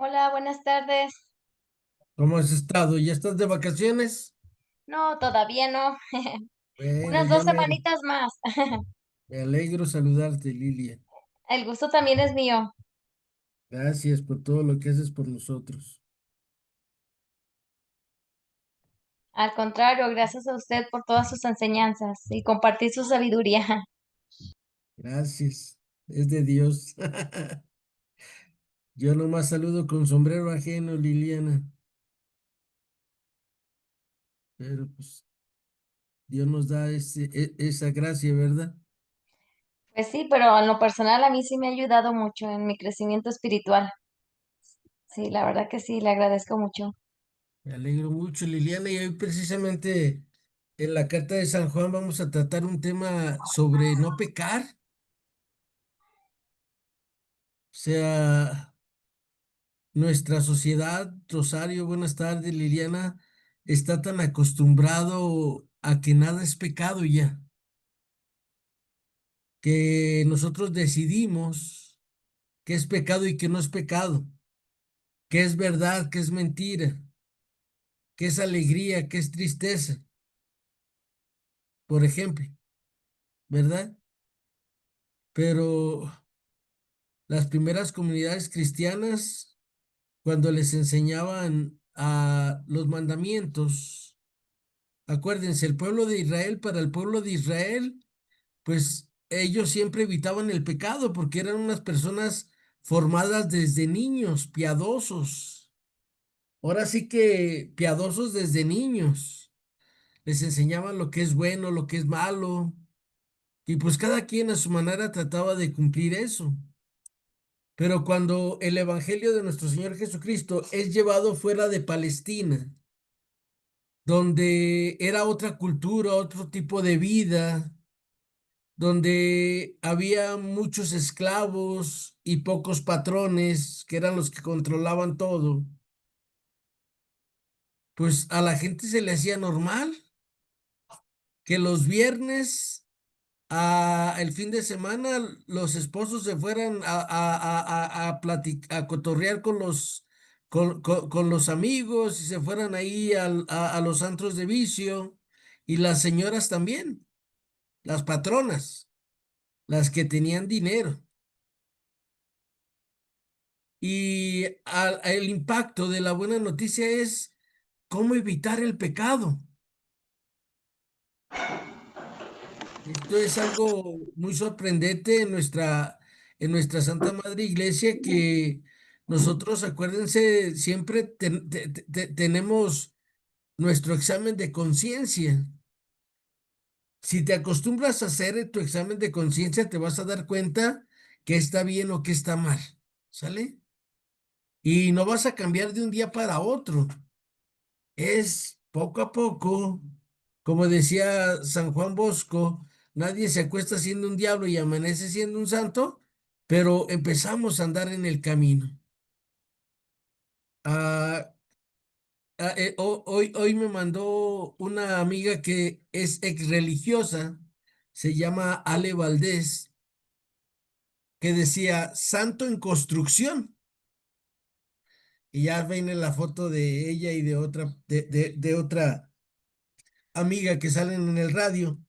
Hola, buenas tardes. ¿Cómo has estado? ¿Ya estás de vacaciones? No, todavía no. Bueno, Unas ya dos mero. semanitas más. Me alegro saludarte, Lilia. El gusto también es mío. Gracias por todo lo que haces por nosotros. Al contrario, gracias a usted por todas sus enseñanzas y compartir su sabiduría. Gracias. Es de Dios. Yo nomás saludo con sombrero ajeno, Liliana. Pero pues Dios nos da esa gracia, ¿verdad? Pues sí, pero en lo personal a mí sí me ha ayudado mucho en mi crecimiento espiritual. Sí, la verdad que sí, le agradezco mucho. Me alegro mucho, Liliana. Y hoy precisamente en la carta de San Juan vamos a tratar un tema sobre no pecar. O sea, nuestra sociedad, Rosario, buenas tardes, Liliana, está tan acostumbrado a que nada es pecado ya, que nosotros decidimos qué es pecado y qué no es pecado, qué es verdad, qué es mentira, qué es alegría, qué es tristeza, por ejemplo, ¿verdad? Pero las primeras comunidades cristianas, cuando les enseñaban a los mandamientos, acuérdense, el pueblo de Israel, para el pueblo de Israel, pues ellos siempre evitaban el pecado porque eran unas personas formadas desde niños, piadosos. Ahora sí que piadosos desde niños. Les enseñaban lo que es bueno, lo que es malo. Y pues cada quien a su manera trataba de cumplir eso. Pero cuando el Evangelio de nuestro Señor Jesucristo es llevado fuera de Palestina, donde era otra cultura, otro tipo de vida, donde había muchos esclavos y pocos patrones, que eran los que controlaban todo, pues a la gente se le hacía normal que los viernes, el fin de semana, los esposos se fueran a cotorrear con con los amigos y se fueran ahí a los antros de vicio, y las señoras también, las patronas, las que tenían dinero. Y el impacto de la buena noticia es cómo evitar el pecado. Esto es algo muy sorprendente en en nuestra Santa Madre Iglesia, que nosotros, acuérdense, siempre tenemos nuestro examen de conciencia. Si te acostumbras a hacer tu examen de conciencia, te vas a dar cuenta que está bien o que está mal. ¿Sale? Y no vas a cambiar de un día para otro. Es poco a poco, como decía San Juan Bosco, nadie se acuesta siendo un diablo y amanece siendo un santo, pero empezamos a andar en el camino. Ah, hoy me mandó una amiga que es ex religiosa, se llama Ale Valdés, que decía santo en construcción. Y ya viene la foto de ella y de de otra amiga que salen en el radio.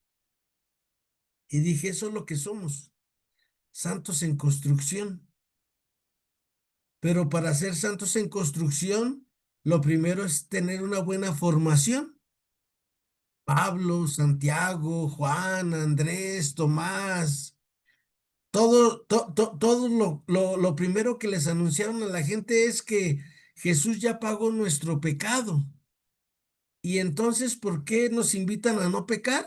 Y dije, eso es lo que somos, santos en construcción. Pero para ser santos en construcción, lo primero es tener una buena formación. Pablo, Santiago, Juan, Andrés, Tomás, todo lo primero que les anunciaron a la gente es que Jesús ya pagó nuestro pecado. Y entonces, ¿por qué nos invitan a no pecar?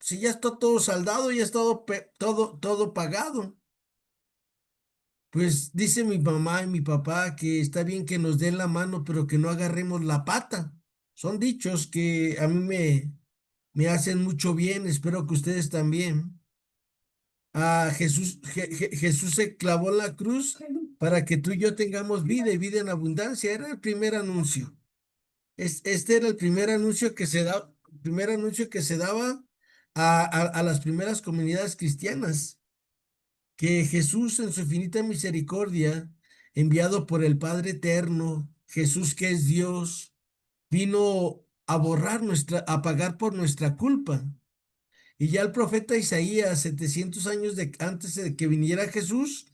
Si ya está todo saldado, ya está todo pagado. Pues dice mi mamá y mi papá que está bien que nos den la mano, pero que no agarremos la pata. Son dichos que a me hacen mucho bien, espero que ustedes también. Jesús se clavó en la cruz para que tú y yo tengamos vida y vida en abundancia. Era el primer anuncio. Este era el primer anuncio que primer anuncio que se daba a las primeras comunidades cristianas, que Jesús en su infinita misericordia enviado por el Padre Eterno, Jesús que es Dios, vino a borrar a pagar por nuestra culpa. Y ya el profeta Isaías, 700 años antes de que viniera Jesús,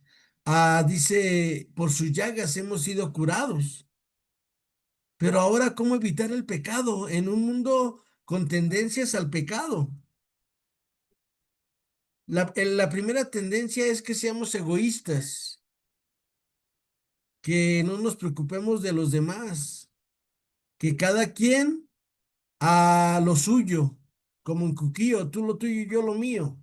dice, por sus llagas hemos sido curados. Pero ahora, ¿cómo evitar el pecado en un mundo con tendencias al pecado? La primera tendencia es que seamos egoístas, que no nos preocupemos de los demás, que cada quien a lo suyo, como un cuquillo, tú lo tuyo y yo lo mío.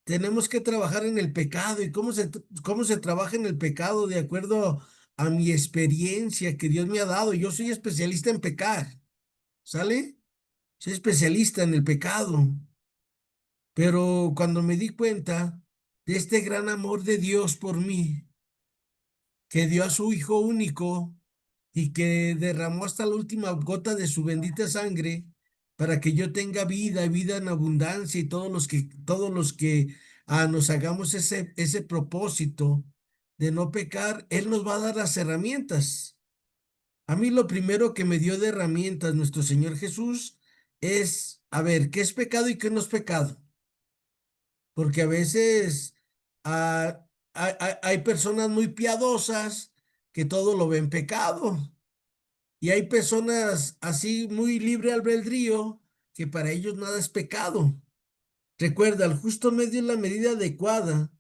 Tenemos que trabajar en el pecado. ¿Y cómo se trabaja en el pecado? De acuerdo a mi experiencia que Dios me ha dado. Yo soy especialista en pecar, ¿sale? Soy especialista en el pecado. Pero cuando me di cuenta de este gran amor de Dios por mí, que dio a su Hijo único y que derramó hasta la última gota de su bendita sangre para que yo tenga vida, vida en abundancia y todos los que nos hagamos ese propósito de no pecar, Él nos va a dar las herramientas. A mí lo primero que me dio de herramientas nuestro Señor Jesús es, a ver, ¿qué es pecado y qué no es pecado? Porque a veces hay personas muy piadosas que todo lo ven pecado. Y hay personas así muy libre albedrío que para ellos nada es pecado. Recuerda, el justo medio es la medida adecuada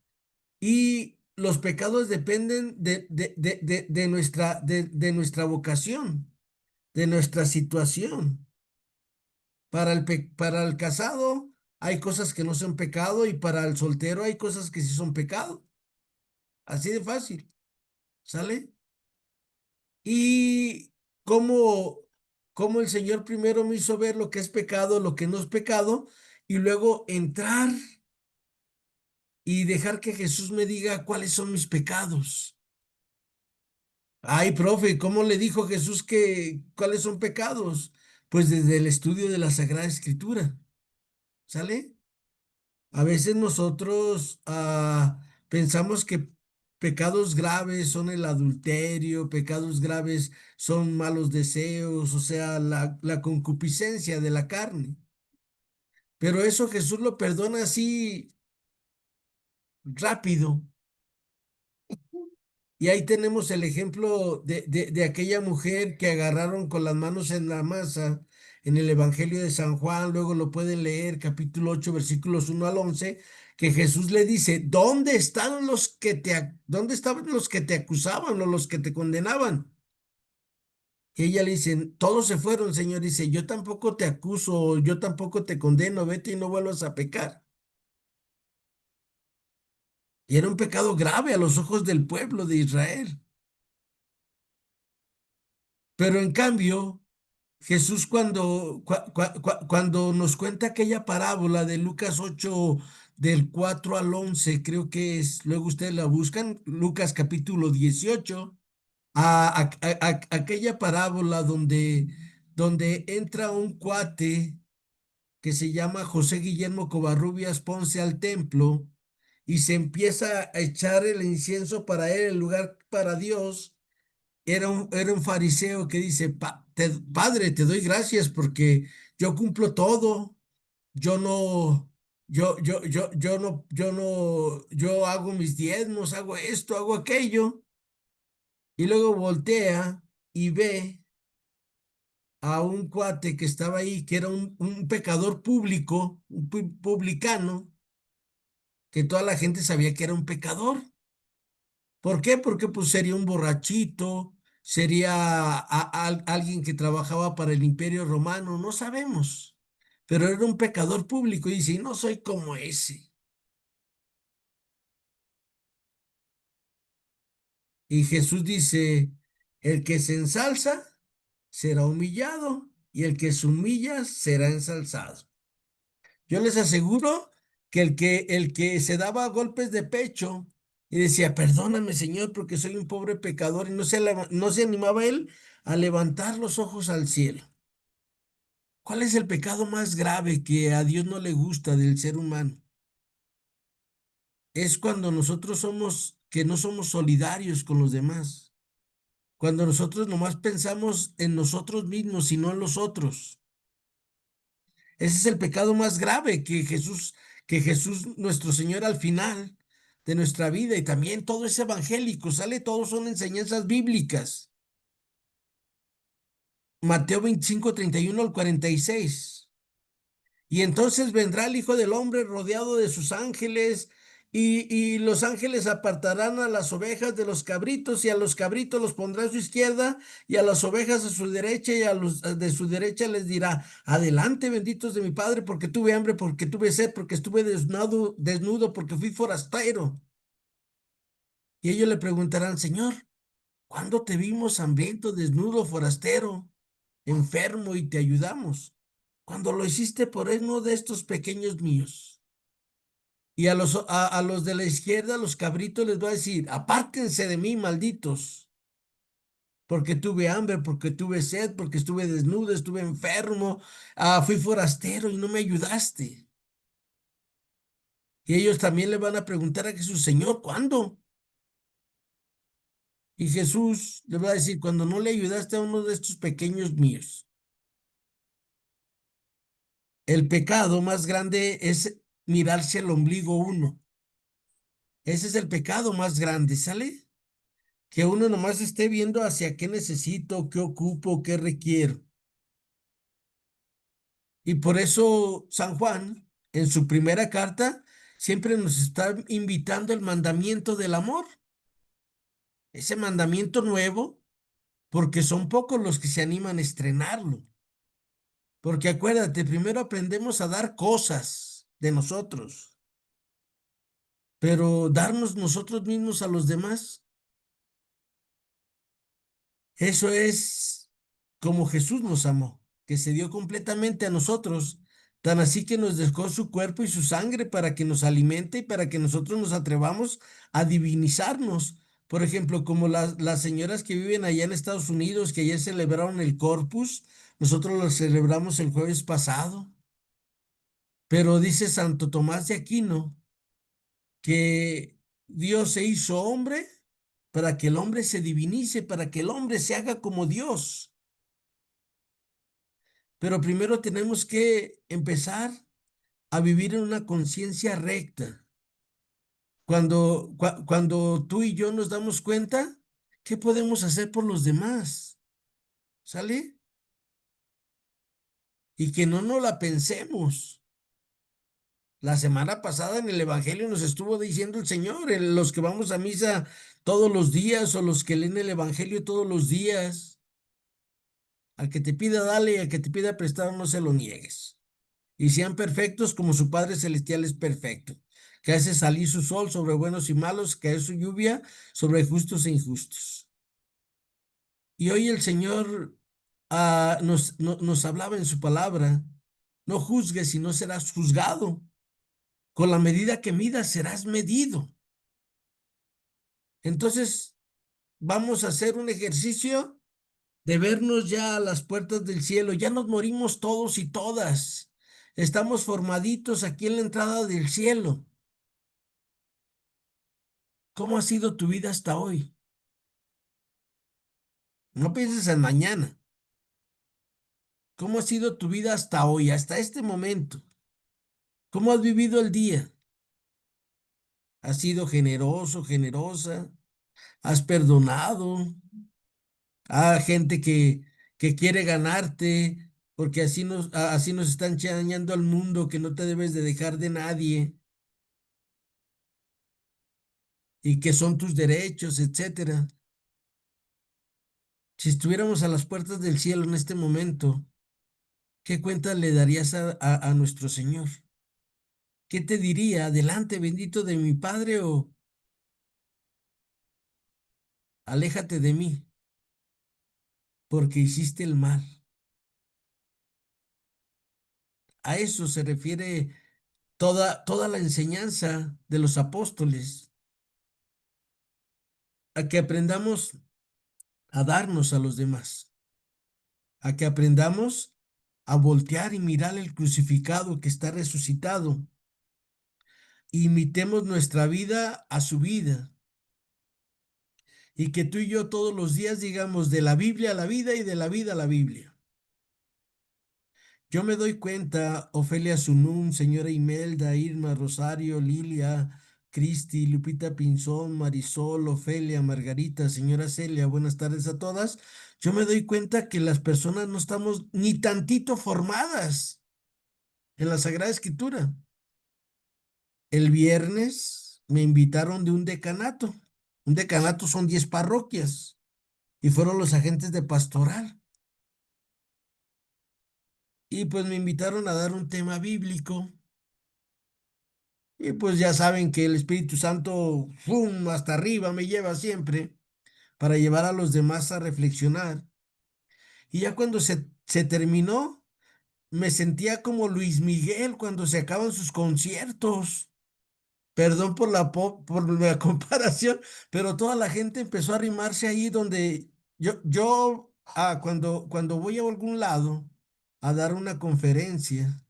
y los pecados dependen de nuestra vocación, de nuestra situación. Para el casado hay cosas que no son pecado y para el soltero hay cosas que sí son pecado. Así de fácil, ¿sale? Y cómo, cómo el Señor primero me hizo ver lo que es pecado, lo que no es pecado, y luego entrar y dejar que Jesús me diga cuáles son mis pecados. Ay, profe, ¿cómo le dijo Jesús que cuáles son pecados? Pues desde el estudio de la Sagrada Escritura, ¿sale? A veces nosotros pensamos que pecados graves son el adulterio, pecados graves son malos deseos, o sea, la concupiscencia de la carne. Pero eso Jesús lo perdona así rápido. Y ahí tenemos el ejemplo de aquella mujer que agarraron con las manos en la masa en el Evangelio de San Juan, luego lo pueden leer, capítulo 8 versículos 1 al 11, que Jesús le dice, ¿dónde estaban los que te acusaban o los que te condenaban? Y ella le dice, todos se fueron, Señor. Dice, yo tampoco te acuso, yo tampoco te condeno, vete y no vuelvas a pecar. Y era un pecado grave a los ojos del pueblo de Israel. Pero en cambio, Jesús cuando nos cuenta aquella parábola de Lucas 8 del 4 al 11 creo que es, luego ustedes la buscan, Lucas capítulo 18 aquella parábola donde entra un cuate que se llama José Guillermo Covarrubias Ponce al templo y se empieza a echar el incienso para él, el lugar para Dios. Era un fariseo que dice, Padre, te doy gracias porque yo cumplo todo, yo no, yo hago mis diezmos, hago esto, hago aquello, y luego voltea y ve a un cuate que estaba ahí, que era un pecador público, un publicano, que toda la gente sabía que era un pecador. ¿Por qué? Porque pues sería un borrachito, sería alguien que trabajaba para el Imperio Romano, no sabemos. Pero era un pecador público y dice, no soy como ese. Y Jesús dice, el que se ensalza será humillado y el que se humilla será ensalzado. Yo les aseguro que el que se daba golpes de pecho y decía, perdóname, Señor, porque soy un pobre pecador, y no se animaba él a levantar los ojos al cielo. ¿Cuál es el pecado más grave que a Dios no le gusta del ser humano? Es cuando nosotros somos que no somos solidarios con los demás. Cuando nosotros nomás pensamos en nosotros mismos y no en los otros. Ese es el pecado más grave que Jesús, nuestro Señor, al final de nuestra vida, y también todo es evangélico, sale, todos son enseñanzas bíblicas. Mateo 25:31 al 46. Y entonces vendrá el Hijo del Hombre rodeado de sus ángeles, y los ángeles apartarán a las ovejas de los cabritos, y a los cabritos los pondrá a su izquierda, y a las ovejas a su derecha, y a los de su derecha les dirá: adelante, benditos de mi Padre, porque tuve hambre, porque tuve sed, porque estuve desnudo, porque fui forastero. Y ellos le preguntarán: Señor, ¿cuándo te vimos hambriento, desnudo, forastero, enfermo y te ayudamos? Cuando lo hiciste por uno de estos pequeños míos. Y a los de la izquierda, los cabritos, les va a decir: apártense de mí, malditos, porque tuve hambre, porque tuve sed, porque estuve desnudo, estuve enfermo, fui forastero y no me ayudaste. Y ellos también le van a preguntar a Jesús: Señor, ¿cuándo? Y Jesús le va a decir: cuando no le ayudaste a uno de estos pequeños míos. El pecado más grande es mirarse al ombligo uno. Ese es el pecado más grande, ¿sale? Que uno nomás esté viendo hacia qué necesito, qué ocupo, qué requiero. Y por eso San Juan, en su primera carta, siempre nos está invitando el mandamiento del amor, ese mandamiento nuevo, porque son pocos los que se animan a estrenarlo. Porque acuérdate, primero aprendemos a dar cosas de nosotros, pero darnos nosotros mismos a los demás, eso es como Jesús nos amó, que se dio completamente a nosotros, tan así que nos dejó su cuerpo y su sangre para que nos alimente y para que nosotros nos atrevamos a divinizarnos. Por ejemplo, como las señoras que viven allá en Estados Unidos, que ayer celebraron el Corpus, nosotros lo celebramos el jueves pasado. Pero dice Santo Tomás de Aquino que Dios se hizo hombre para que el hombre se divinice, para que el hombre se haga como Dios. Pero primero tenemos que empezar a vivir en una conciencia recta. Cuando tú y yo nos damos cuenta, ¿qué podemos hacer por los demás? ¿Sale? Y que no nos la pensemos. La semana pasada en el Evangelio nos estuvo diciendo el Señor: los que vamos a misa todos los días, o los que leen el Evangelio todos los días, al que te pida dale, y al que te pida prestado no se lo niegues. Y sean perfectos como su Padre Celestial es perfecto, que hace salir su sol sobre buenos y malos, que hace su lluvia sobre justos e injustos. Y hoy el Señor nos hablaba en su palabra: no juzgues y no serás juzgado. Con la medida que midas serás medido. Entonces, vamos a hacer un ejercicio de vernos ya a las puertas del cielo. Ya nos morimos todos y todas. Estamos formaditos aquí en la entrada del cielo. ¿Cómo ha sido tu vida hasta hoy? No pienses en mañana. ¿Cómo ha sido tu vida hasta hoy, hasta este momento? ¿Cómo has vivido el día? ¿Has sido generoso, generosa? ¿Has perdonado a gente que quiere ganarte? Porque así nos están enseñando al mundo que no te debes de dejar de nadie y que son tus derechos, etcétera. Si estuviéramos a las puertas del cielo en este momento, ¿qué cuenta le darías a nuestro Señor? ¿Qué te diría? Adelante, bendito de mi Padre, o aléjate de mí, porque hiciste el mal. A eso se refiere toda la enseñanza de los apóstoles, a que aprendamos a darnos a los demás, a que aprendamos a voltear y mirar el crucificado que está resucitado. Imitemos nuestra vida a su vida. y que tú y yo todos los días digamos de la Biblia a la vida y de la vida a la Biblia. Yo me doy cuenta, Ofelia Sunún, señora Imelda, Irma, Rosario, Lilia, Cristi, Lupita Pinzón, Marisol, Ofelia, Margarita, señora Celia, buenas tardes a todas. Yo me doy cuenta que las personas no estamos ni tantito formadas en la Sagrada Escritura. El viernes me invitaron de un decanato. Un decanato son 10 parroquias y fueron los agentes de pastoral. Y pues me invitaron a dar un tema bíblico. Y pues ya saben que el Espíritu Santo, ¡fum!, hasta arriba me lleva siempre para llevar a los demás a reflexionar. Y ya cuando se terminó, me sentía como Luis Miguel cuando se acaban sus conciertos. Perdón por por la comparación, pero toda la gente empezó a arrimarse ahí donde cuando voy a algún lado a dar una conferencia.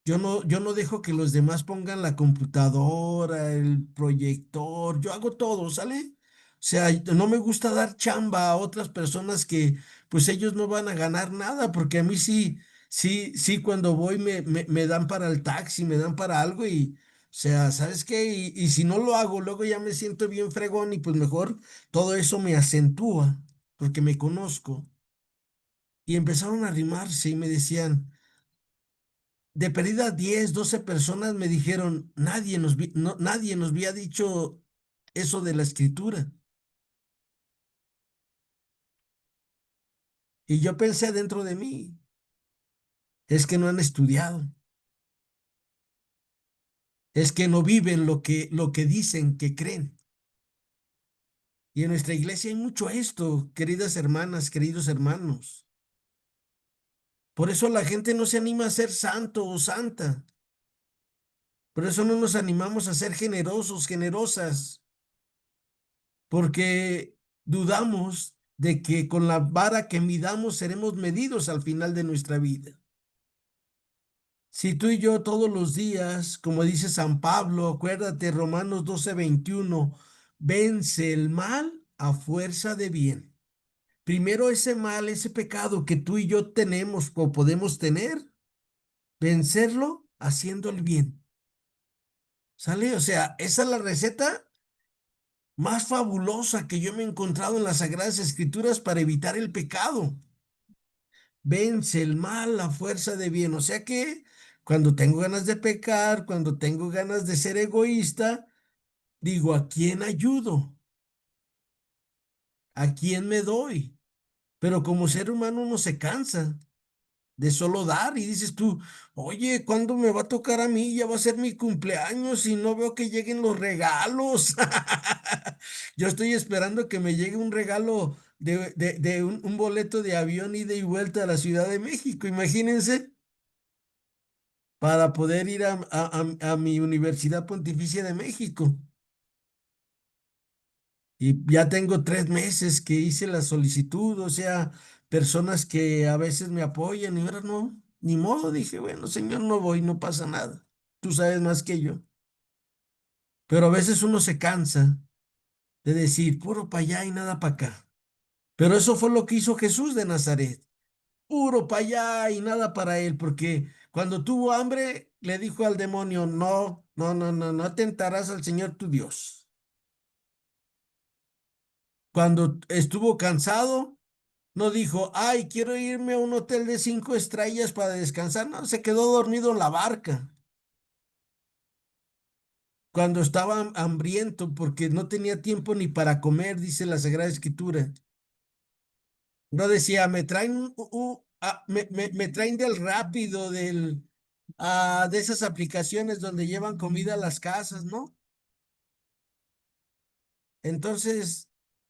Yo no dejo que los demás pongan la computadora, el proyector, yo hago todo, ¿sale? O sea, no me gusta dar chamba a otras personas que pues ellos no van a ganar nada, porque a mí sí, sí, cuando voy me dan para el taxi, me dan para algo y, o sea, ¿sabes qué? Y si no lo hago, luego ya me siento bien fregón y pues mejor todo eso me acentúa, porque me conozco. Y empezaron a arrimarse y me decían de perdida 10, 12 personas me dijeron, nadie nos había dicho eso de la escritura. Y yo pensé dentro de mí, es que no han estudiado, es que no viven lo que dicen que creen. Y en nuestra iglesia hay mucho esto, queridas hermanas, queridos hermanos. Por eso la gente no se anima a ser santo o santa. Por eso no nos animamos a ser generosos, generosas, porque dudamos de que con la vara que midamos seremos medidos al final de nuestra vida. Si tú y yo todos los días, como dice San Pablo, acuérdate, Romanos 12:21, vence el mal a fuerza de bien. Primero ese mal, ese pecado que tú y yo tenemos o podemos tener, vencerlo haciendo el bien. ¿Sale? O sea, esa es la receta más fabulosa que yo me he encontrado en las Sagradas Escrituras para evitar el pecado. Vence el mal a fuerza de bien. O sea que cuando tengo ganas de pecar, cuando tengo ganas de ser egoísta, digo, ¿a quién ayudo? ¿A quién me doy? Pero como ser humano uno se cansa de solo dar y dices tú, oye, ¿cuándo me va a tocar a mí? Ya va a ser mi cumpleaños y no veo que lleguen los regalos. Yo estoy esperando que me llegue un regalo de un boleto de avión ida y vuelta a la Ciudad de México, imagínense, para poder ir a mi Universidad Pontificia de México. Y ya tengo 3 meses que hice la solicitud, o sea, personas que a veces me apoyan y ahora no, ni modo, dije, bueno, señor, no voy, no pasa nada. Tú sabes más que yo. Pero a veces uno se cansa de decir puro para allá y nada para acá. Pero eso fue lo que hizo Jesús de Nazaret. Puro para allá y nada para él, porque cuando tuvo hambre le dijo al demonio, no tentarás al Señor tu Dios. Cuando estuvo cansado, no dijo, ay, quiero irme a un hotel de 5 estrellas para descansar. No, se quedó dormido en la barca. Cuando estaba hambriento porque no tenía tiempo ni para comer, dice la Sagrada Escritura. No decía, me traen, me traen del rápido, de esas aplicaciones donde llevan comida a las casas, ¿no? Entonces,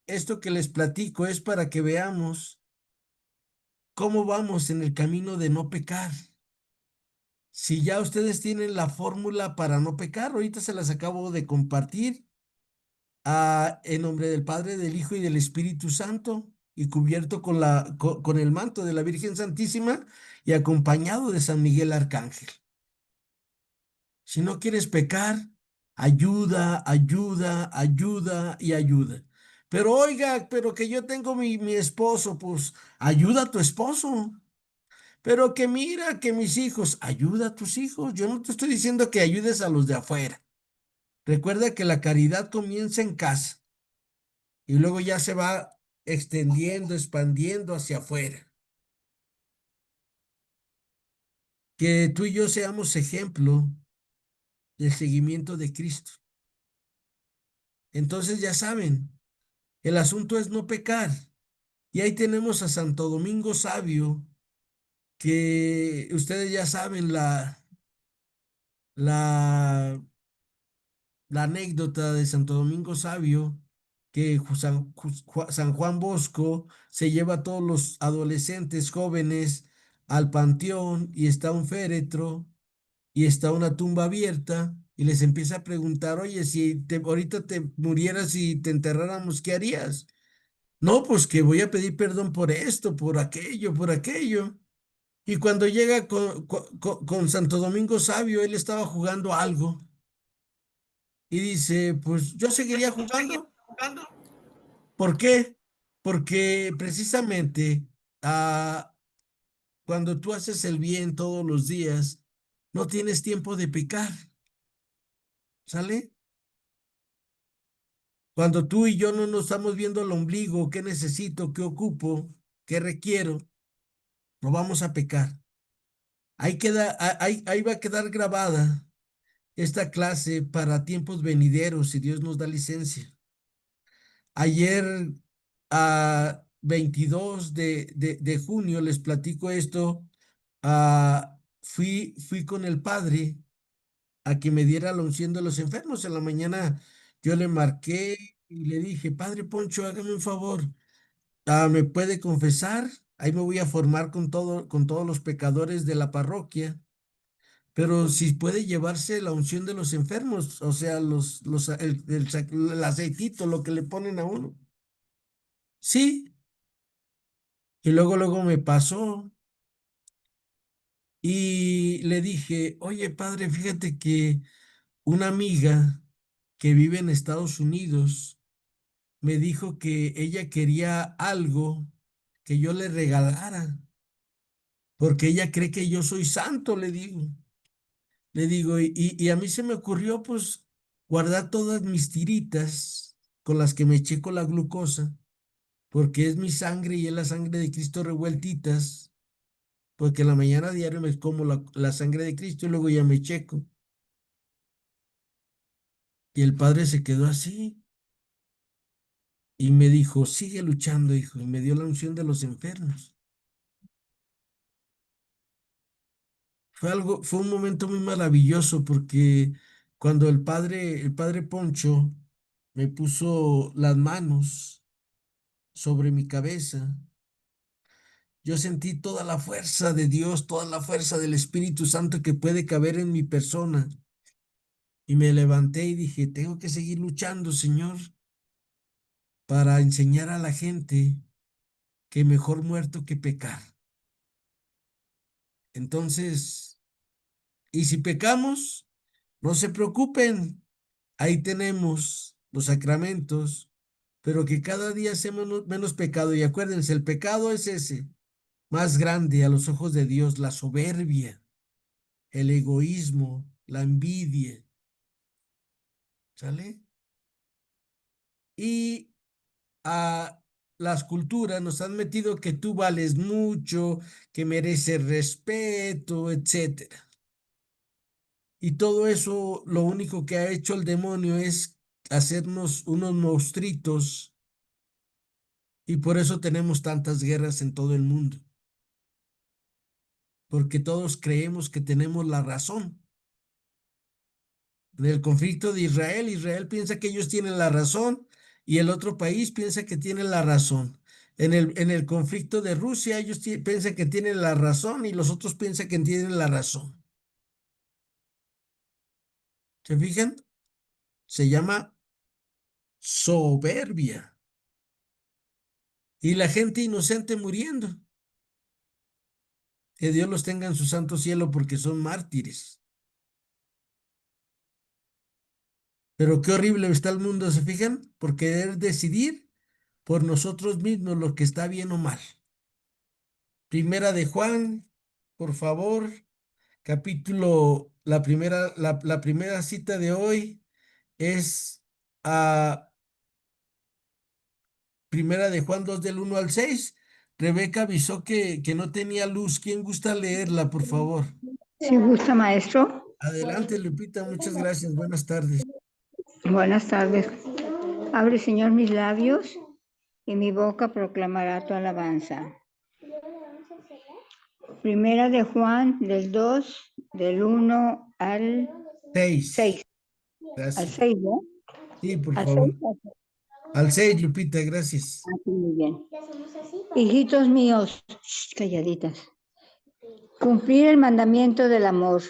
esto que les platico es para que veamos cómo vamos en el camino de no pecar. Si ya ustedes tienen la fórmula para no pecar, ahorita se las acabo de compartir en nombre del Padre, del Hijo y del Espíritu Santo, y cubierto con el manto de la Virgen Santísima y acompañado de San Miguel Arcángel. Si no quieres pecar, ayuda, ayuda, ayuda y ayuda. Pero oiga, pero que yo tengo mi esposo, pues ayuda a tu esposo. Pero que mira que mis hijos, ayuda a tus hijos. Yo no te estoy diciendo que ayudes a los de afuera. Recuerda que la caridad comienza en casa y luego ya se va extendiendo, expandiendo hacia afuera. Que tú y yo seamos ejemplo del seguimiento de Cristo. Entonces ya saben, el asunto es no pecar. Y ahí tenemos a Santo Domingo Sabio, que ustedes ya saben la, la anécdota de Santo Domingo Sabio, que San Juan Bosco se lleva a todos los adolescentes jóvenes al panteón y está un féretro y está una tumba abierta y les empieza a preguntar, oye, si ahorita te murieras y te enterráramos, ¿qué harías? No, pues que voy a pedir perdón por esto, por aquello, por aquello. Y cuando llega con Santo Domingo Sabio, él estaba jugando algo y dice, pues yo seguiría jugando. ¿Por qué? Porque precisamente cuando tú haces el bien todos los días, no tienes tiempo de pecar, ¿sale? Cuando tú y yo no nos estamos viendo el ombligo, qué necesito, qué ocupo, qué requiero, no vamos a pecar. Ahí va a quedar grabada esta clase para tiempos venideros, si Dios nos da licencia. Ayer, a 22 de junio, les platico esto. Fui con el padre a que me diera la unción de los enfermos. En la mañana yo le marqué y le dije, Padre Poncho, hágame un favor. ¿Me puede confesar? Ahí me voy a formar con todos los pecadores de la parroquia. Pero si puede llevarse la unción de los enfermos, o sea, el aceitito, lo que le ponen a uno. Sí, y luego me pasó y le dije, oye, padre, fíjate que una amiga que vive en Estados Unidos me dijo que ella quería algo que yo le regalara, porque ella cree que yo soy santo, le digo. Le digo, y a mí se me ocurrió pues guardar todas mis tiritas con las que me checo la glucosa, porque es mi sangre y es la sangre de Cristo revueltitas, porque en la mañana diario me como la sangre de Cristo y luego ya me checo. Y el padre se quedó así y me dijo, sigue luchando, hijo, y me dio la unción de los enfermos. Fue un momento muy maravilloso porque cuando el padre Poncho me puso las manos sobre mi cabeza, yo sentí toda la fuerza de Dios, toda la fuerza del Espíritu Santo que puede caber en mi persona. Y me levanté y dije, tengo que seguir luchando, Señor, para enseñar a la gente que mejor muerto que pecar. Entonces, y si pecamos, no se preocupen, ahí tenemos los sacramentos, pero que cada día hacemos menos pecado. Y acuérdense, el pecado es ese, más grande a los ojos de Dios, la soberbia, el egoísmo, la envidia, ¿sale? Y a las culturas nos han metido que tú vales mucho, que mereces respeto, etcétera. Y todo eso, lo único que ha hecho el demonio es hacernos unos monstruitos y por eso tenemos tantas guerras en todo el mundo, porque todos creemos que tenemos la razón. En el conflicto de Israel, Israel piensa que ellos tienen la razón y el otro país piensa que tiene la razón. En el conflicto de Rusia, ellos piensan que tienen la razón y los otros piensan que tienen la razón. ¿Se fijan? Se llama soberbia. Y la gente inocente muriendo. Que Dios los tenga en su santo cielo porque son mártires. Pero qué horrible está el mundo, ¿se fijan? Por querer decidir por nosotros mismos lo que está bien o mal. Primera de Juan, por favor, capítulo, la primera cita de hoy es a Primera de Juan 2 del 1 al 6. Rebeca avisó que no tenía luz. ¿Quién gusta leerla, por favor? Si gusta, maestro. Adelante, Lupita, muchas gracias. Buenas tardes. Buenas tardes. Abre, Señor, mis labios y mi boca proclamará tu alabanza. Primera de Juan, del 2 del 1 al 6. 6. Al Gracias. 6, ¿no? Sí, por Al 6. favor. Al 6, Lupita, gracias. Muy bien. Hijitos míos, calladitas. Cumplir el mandamiento del amor.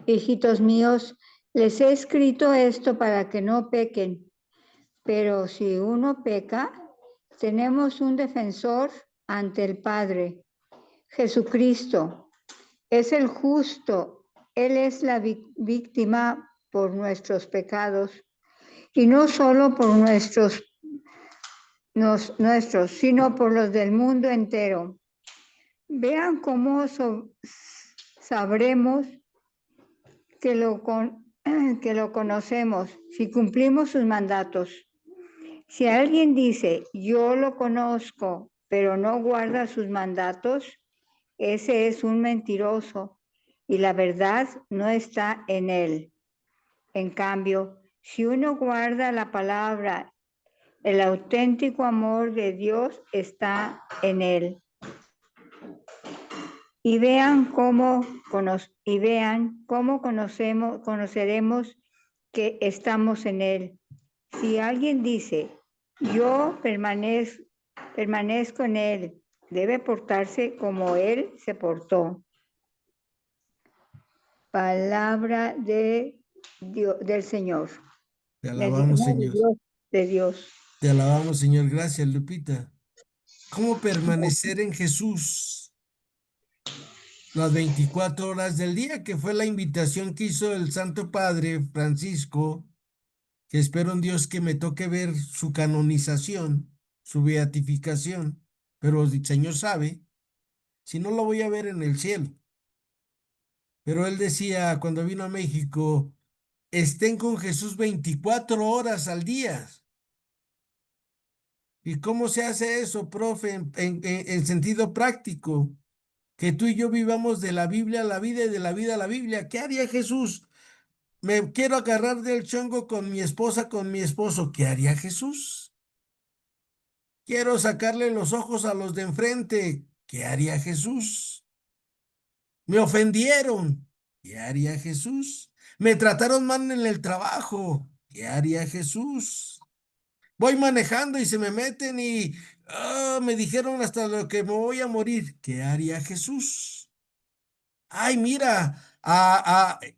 Hijitos míos, les he escrito esto para que no pequen. Pero si uno peca, tenemos un defensor ante el Padre, Jesucristo. Es el justo. Él es la víctima por nuestros pecados y no solo por nuestros, sino por los del mundo entero. Vean cómo sabremos que que lo conocemos si cumplimos sus mandatos. Si alguien dice, yo lo conozco, pero no guarda sus mandatos, ese es un mentiroso y la verdad no está en él. En cambio, si uno guarda la palabra, el auténtico amor de Dios está en él. Y vean cómo conoceremos que estamos en él. Si alguien dice, yo permanezco en él, debe portarse como él se portó. Palabra del Señor. Te alabamos, No, Señor. de Dios. Te alabamos, Señor. Gracias, Lupita. ¿Cómo permanecer en Jesús las 24 horas del día? Que fue la invitación que hizo el Santo Padre Francisco, que espero en Dios que me toque ver su canonización, su beatificación, pero el Señor sabe, si no lo voy a ver en el cielo. Pero él decía cuando vino a México, estén con Jesús 24 horas al día. ¿Y cómo se hace eso, profe, en sentido práctico? Que tú y yo vivamos de la Biblia a la vida y de la vida a la Biblia. ¿Qué haría Jesús? Me quiero agarrar del chongo con mi esposa, con mi esposo. ¿Qué haría Jesús? Quiero sacarle los ojos a los de enfrente. ¿Qué haría Jesús? Me ofendieron. ¿Qué haría Jesús? Me trataron mal en el trabajo. ¿Qué haría Jesús? Voy manejando y se me meten y me dijeron hasta lo que me voy a morir. ¿Qué haría Jesús? Ay, mira,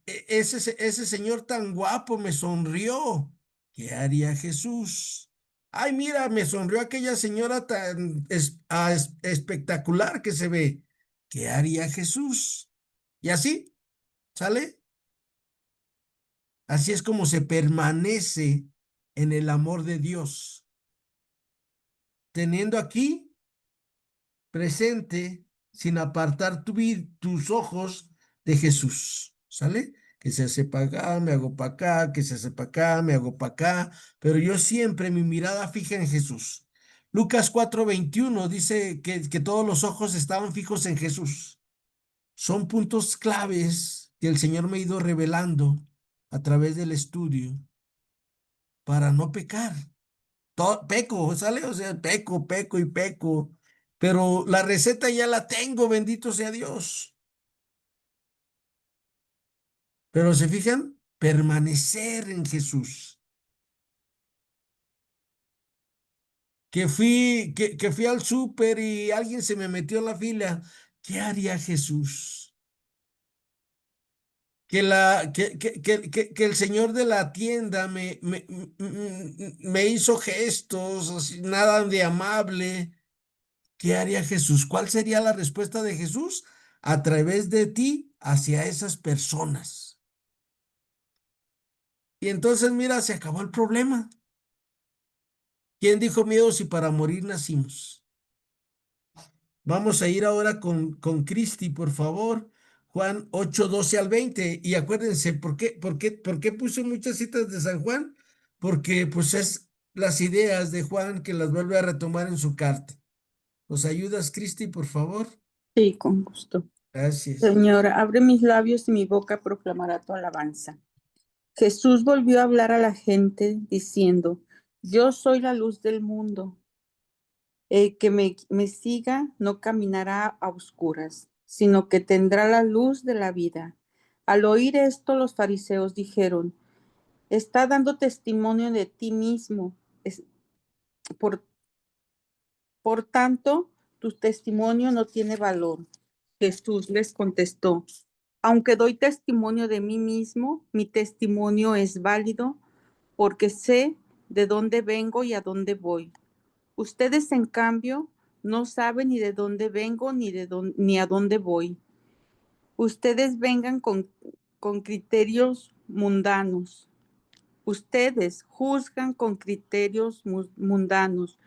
ese señor tan guapo me sonrió. ¿Qué haría Jesús? Ay, mira, me sonrió aquella señora tan espectacular que se ve. ¿Qué haría Jesús? Y así, ¿sale? Así es como se permanece en el amor de Dios, teniendo aquí presente sin apartar tus ojos de Jesús, ¿sale? Que se hace para acá, me hago para acá, que se hace para acá, me hago para acá, pero yo siempre mi mirada fija en Jesús. Lucas 4:21 dice que todos los ojos estaban fijos en Jesús. Son puntos claves que el Señor me ha ido revelando a través del estudio para no pecar. Peco, ¿sale? O sea, peco, peco y peco. Pero la receta ya la tengo, bendito sea Dios. Pero se fijan, permanecer en Jesús. Que fui al súper y alguien se me metió en la fila. ¿Qué haría Jesús? Que el señor de la tienda me hizo gestos, así, nada de amable. ¿Qué haría Jesús? ¿Cuál sería la respuesta de Jesús? A través de ti hacia esas personas. Y entonces, mira, se acabó el problema. ¿Quién dijo miedo si para morir nacimos? Vamos a ir ahora con Cristi, por favor. Juan 8 12 al 20. Y acuérdense, ¿por qué puse muchas citas de San Juan? Porque pues es las ideas de Juan que las vuelve a retomar en su carta. ¿Nos ayudas, Cristi, por favor? Sí, con gusto. Gracias. Señor, abre mis labios y mi boca proclamará tu alabanza. Jesús volvió a hablar a la gente diciendo, yo soy la luz del mundo. El que me siga no caminará a oscuras, sino que tendrá la luz de la vida. Al oír esto, los fariseos dijeron, está dando testimonio de ti mismo. Por, por tanto, tu testimonio no tiene valor. Jesús les contestó, aunque doy testimonio de mí mismo, mi testimonio es válido porque sé de dónde vengo y a dónde voy. Ustedes, en cambio, no saben ni de dónde vengo ni a dónde voy. Ustedes vengan con criterios mundanos. Ustedes juzgan con criterios mundanos.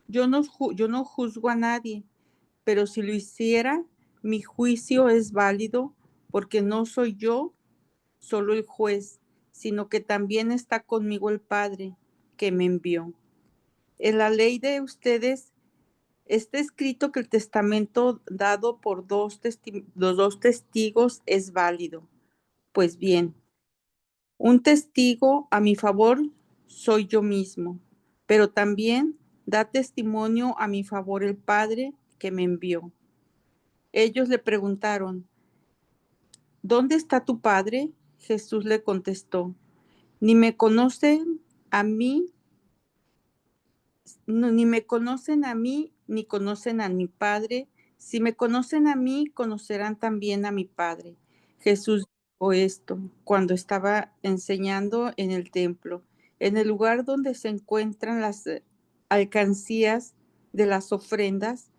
Yo no juzgo a nadie, pero si lo hiciera, mi juicio es válido porque no soy yo solo el juez, sino que también está conmigo el Padre que me envió. En la ley de ustedes está escrito que el testamento dado por los dos testigos es válido. Pues bien, un testigo a mi favor soy yo mismo, pero también da testimonio a mi favor el Padre que me envió. Ellos le preguntaron, ¿dónde está tu Padre? Jesús le contestó, ni me conocen a mí, ni me conocen a mí, ni conocen a mi Padre. Si me conocen a mí, conocerán también a mi Padre. Jesús dijo esto cuando estaba enseñando en el templo, en el lugar donde se encuentran las alcancías de las ofrendas.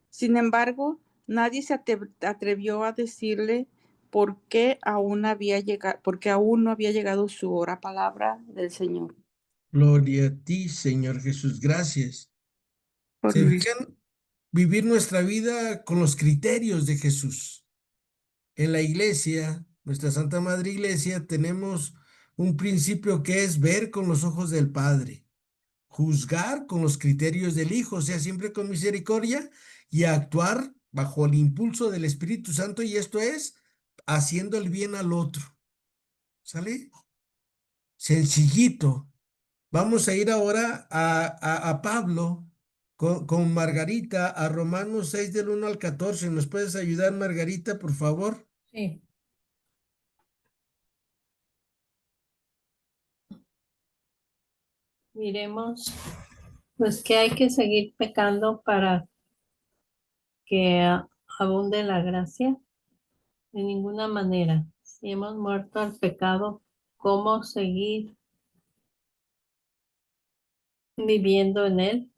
Sin embargo, nadie se atrevió a decirle porque aún no había llegado su hora. Palabra del Señor. Gloria a ti, Señor Jesús. Gracias. Por ¿Se nuestro fijan? Vivir nuestra vida con los criterios de Jesús. En la iglesia, nuestra Santa Madre Iglesia, tenemos un principio que es ver con los ojos del Padre, juzgar con los criterios del Hijo, o sea, siempre con misericordia, y actuar bajo el impulso del Espíritu Santo, y esto es haciendo el bien al otro. ¿Sale? Sencillito. Vamos a ir ahora a Pablo con Margarita, a Romanos 6 del 1 al 14. ¿Nos puedes ayudar, Margarita, por favor? Sí. Miremos, pues que hay que seguir pecando para que abunde la gracia. De ninguna manera. Si hemos muerto al pecado, ¿cómo seguir viviendo en él?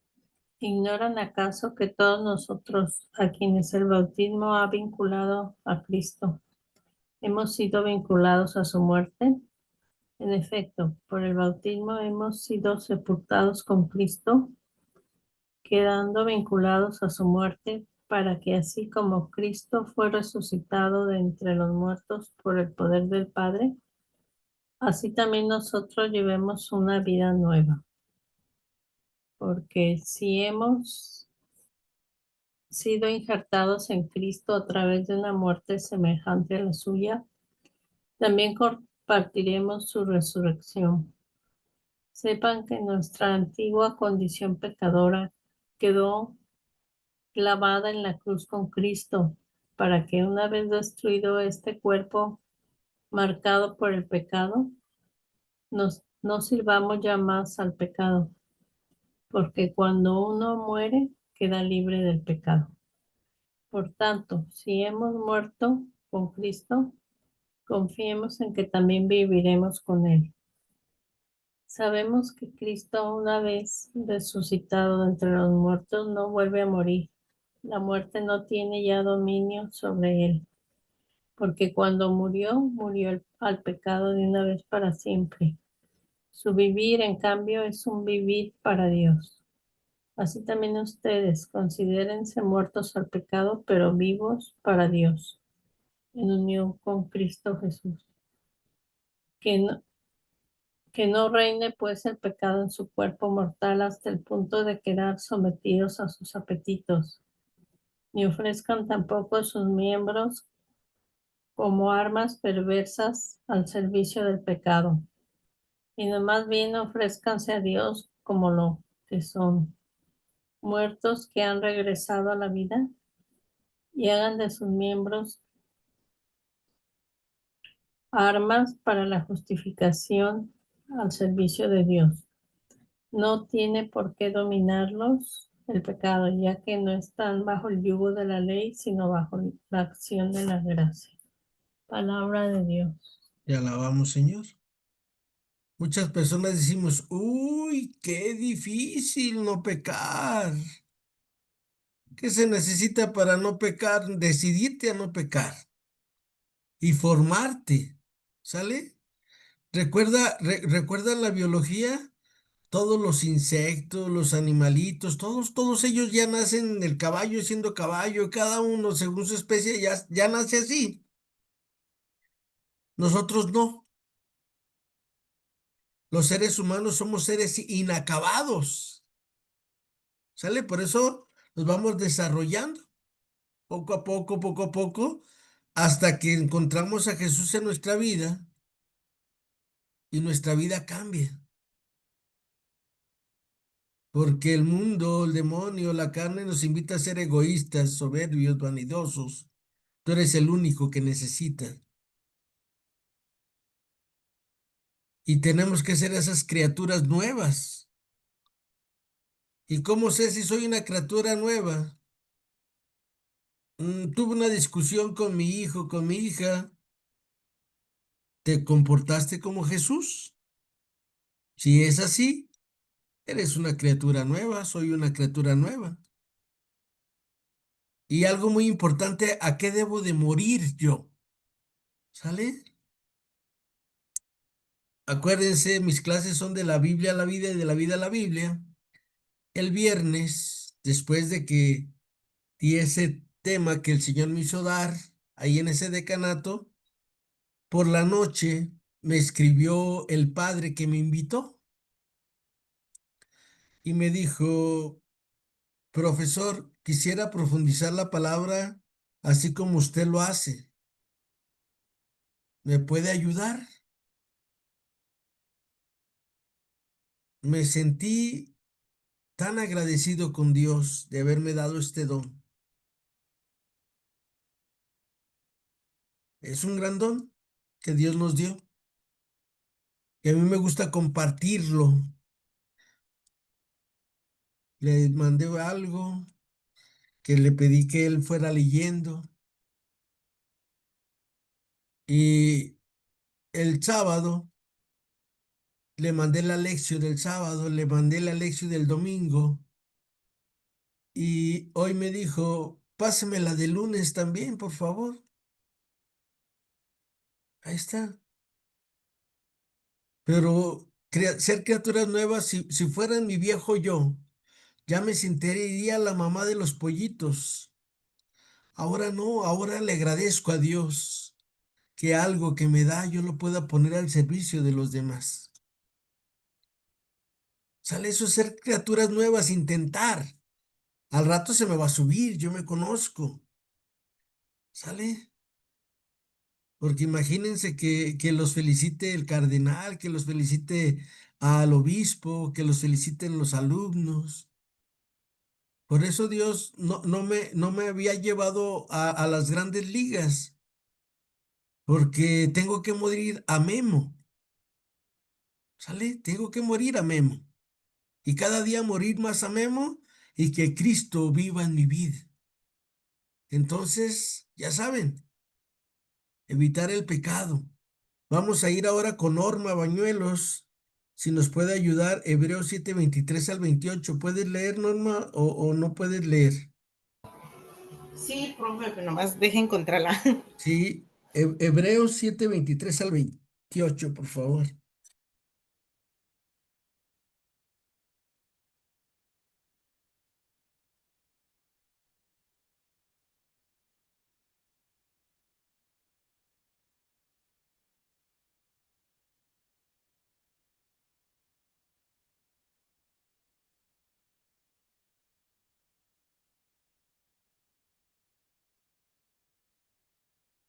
¿Ignoran acaso que todos nosotros, a quienes el bautismo ha vinculado a Cristo, hemos sido vinculados a su muerte? En efecto, por el bautismo hemos sido sepultados con Cristo, quedando vinculados a su muerte, para que así como Cristo fue resucitado de entre los muertos por el poder del Padre, así también nosotros llevemos una vida nueva. Porque si hemos sido injertados en Cristo a través de una muerte semejante a la suya, también compartiremos su resurrección. Sepan que nuestra antigua condición pecadora quedó clavada en la cruz con Cristo, para que una vez destruido este cuerpo marcado por el pecado, no sirvamos ya más al pecado, porque cuando uno muere, queda libre del pecado. Por tanto, si hemos muerto con Cristo, confiemos en que también viviremos con Él. Sabemos que Cristo, una vez resucitado de entre los muertos, no vuelve a morir. La muerte no tiene ya dominio sobre Él, porque cuando murió, murió al pecado de una vez para siempre. Su vivir, en cambio, es un vivir para Dios. Así también ustedes considérense muertos al pecado, pero vivos para Dios, en unión con Cristo Jesús. Que no, que no reine pues el pecado en su cuerpo mortal hasta el punto de quedar sometidos a sus apetitos, ni ofrezcan tampoco sus miembros como armas perversas al servicio del pecado, sino más bien ofrézcanse a Dios como lo que son, muertos que han regresado a la vida, y hagan de sus miembros armas para la justificación al servicio de Dios. No tiene por qué dominarlos el pecado, ya que no están bajo el yugo de la ley, sino bajo la acción de la gracia. Palabra de Dios. Te alabamos, Señor. Muchas personas decimos, uy, qué difícil no pecar. ¿Qué se necesita para no pecar? Decidirte a no pecar y formarte, ¿sale? ¿Recuerda la biología? Todos los insectos, los animalitos, todos ellos ya nacen el caballo siendo caballo, cada uno según su especie ya nace así. Nosotros no. Los seres humanos somos seres inacabados, ¿sale? Por eso nos vamos desarrollando poco a poco, hasta que encontramos a Jesús en nuestra vida y nuestra vida cambia. Porque el mundo, el demonio, la carne nos invita a ser egoístas, soberbios, vanidosos. Tú eres el único que necesita. Y tenemos que ser esas criaturas nuevas. ¿Y cómo sé si soy una criatura nueva? Tuve una discusión con mi hijo, con mi hija. ¿Te comportaste como Jesús? Si es así, eres una criatura nueva, soy una criatura nueva. Y algo muy importante, ¿a qué debo de morir yo? ¿Sale? Acuérdense, mis clases son de la Biblia a la vida y de la vida a la Biblia. El viernes, después de que di ese tema que el Señor me hizo dar ahí en ese decanato, por la noche me escribió el padre que me invitó y me dijo, profesor, quisiera profundizar la palabra así como usted lo hace. ¿Me puede ayudar? Me sentí tan agradecido con Dios de haberme dado este don. Es un gran don que Dios nos dio, que a mí me gusta compartirlo. Le mandé algo que le pedí que él fuera leyendo y el sábado le mandé la lección del sábado, le mandé la lección del domingo y hoy me dijo, pásame la de lunes también, por favor. Ahí está. Pero ser criaturas nuevas, si fueran mi viejo yo, ya me sentiría la mamá de los pollitos. Ahora no, ahora le agradezco a Dios que algo que me da yo lo pueda poner al servicio de los demás. Sale eso, ser criaturas nuevas, intentar. Al rato se me va a subir, yo me conozco. ¿Sale? Porque imagínense que los felicite el cardenal, que los felicite al obispo, que los feliciten los alumnos. Por eso Dios no me había llevado a las grandes ligas, porque tengo que morir a Memo. ¿Sale? Tengo que morir a Memo. Y cada día morir más a Memo y que Cristo viva en mi vida. Entonces, ya saben, evitar el pecado. Vamos a ir ahora con Norma Bañuelos, si nos puede ayudar, Hebreos 7:23 al 28. ¿Puedes leer, Norma, o no puedes leer? Sí, profe, pero nomás deje encontrarla. Sí, Hebreos 7:23 al 28, por favor.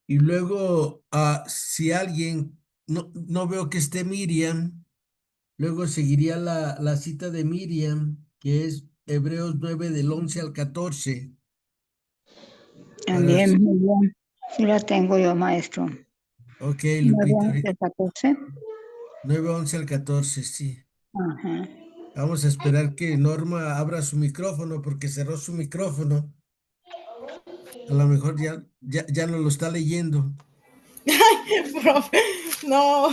Y luego, si alguien, no veo que esté Miriam, luego seguiría la cita de Miriam, que es Hebreos 9 del 11 al 14. Para, También, muy bien. Sí la tengo yo, maestro. ok, 9, Lupita, 11, 14. 9, 11 al 14, sí. Ajá. Vamos a esperar que Norma abra su micrófono porque cerró su micrófono. A lo mejor ya no lo está leyendo. Profe, no,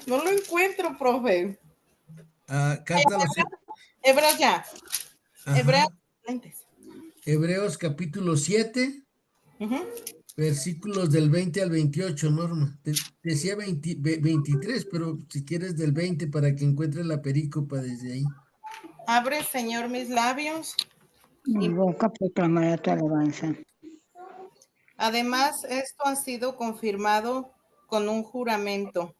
no lo encuentro, profe. Cántalo. Hebreos ya. Hebreos. Ajá. Lentes. Hebreos capítulo 7, Ujú. versículos del 20 al 28, Norma. Decía 23, pero si quieres del 20 para que encuentres la perícopa desde ahí. Abre, Señor, mis labios. Mi boca proclamará tu alabanza. Además, esto ha sido confirmado con un juramento.